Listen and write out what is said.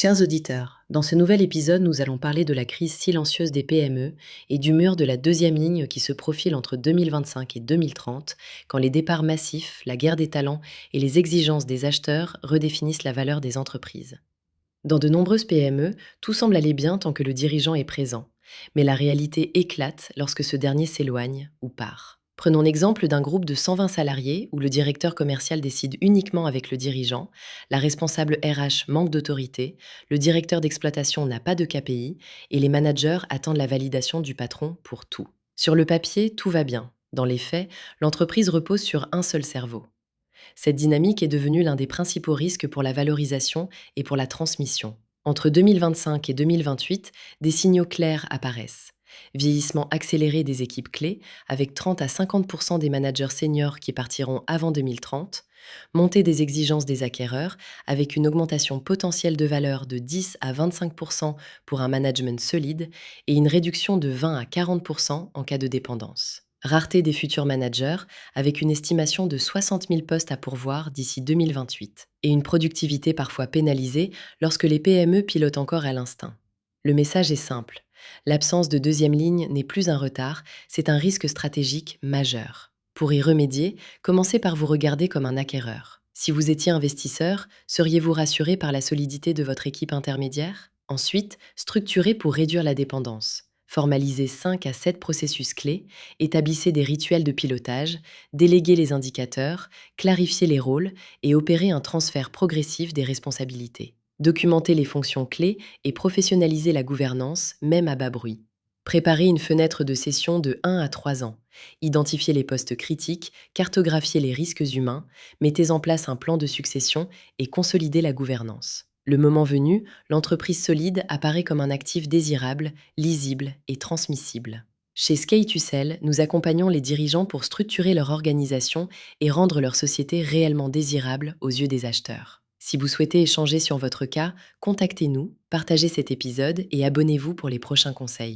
Chers auditeurs, dans ce nouvel épisode, nous allons parler de la crise silencieuse des PME et du mur de la deuxième ligne qui se profile entre 2025 et 2030, quand les départs massifs, la guerre des talents et les exigences des acheteurs redéfinissent la valeur des entreprises. Dans de nombreuses PME, tout semble aller bien tant que le dirigeant est présent. Mais la réalité éclate lorsque ce dernier s'éloigne ou part. Prenons l'exemple d'un groupe de 120 salariés où le directeur commercial décide uniquement avec le dirigeant, la responsable RH manque d'autorité, le directeur d'exploitation n'a pas de KPI et les managers attendent la validation du patron pour tout. Sur le papier, tout va bien. Dans les faits, l'entreprise repose sur un seul cerveau. Cette dynamique est devenue l'un des principaux risques pour la valorisation et pour la transmission. Entre 2025 et 2028, des signaux clairs apparaissent. Vieillissement accéléré des équipes clés, avec 30 à 50% des managers seniors qui partiront avant 2030, montée des exigences des acquéreurs, avec une augmentation potentielle de valeur de 10 à 25% pour un management solide et une réduction de 20 à 40% en cas de dépendance. Rareté des futurs managers, avec une estimation de 60 000 postes à pourvoir d'ici 2028, et une productivité parfois pénalisée lorsque les PME pilotent encore à l'instinct. Le message est simple. L'absence de deuxième ligne n'est plus un retard, c'est un risque stratégique majeur. Pour y remédier, commencez par vous regarder comme un acquéreur. Si vous étiez investisseur, seriez-vous rassuré par la solidité de votre équipe intermédiaire? Ensuite, structurez pour réduire la dépendance. Formalisez 5 à 7 processus clés, établissez des rituels de pilotage, déléguez les indicateurs, clarifiez les rôles et opérez un transfert progressif des responsabilités. Documentez les fonctions clés et professionnalisez la gouvernance, même à bas bruit. Préparez une fenêtre de session de 1 à 3 ans. Identifiez les postes critiques, cartographiez les risques humains, mettez en place un plan de succession et consolidez la gouvernance. Le moment venu, l'entreprise solide apparaît comme un actif désirable, lisible et transmissible. Chez Skate nous accompagnons les dirigeants pour structurer leur organisation et rendre leur société réellement désirable aux yeux des acheteurs. Si vous souhaitez échanger sur votre cas, contactez-nous, partagez cet épisode et abonnez-vous pour les prochains conseils.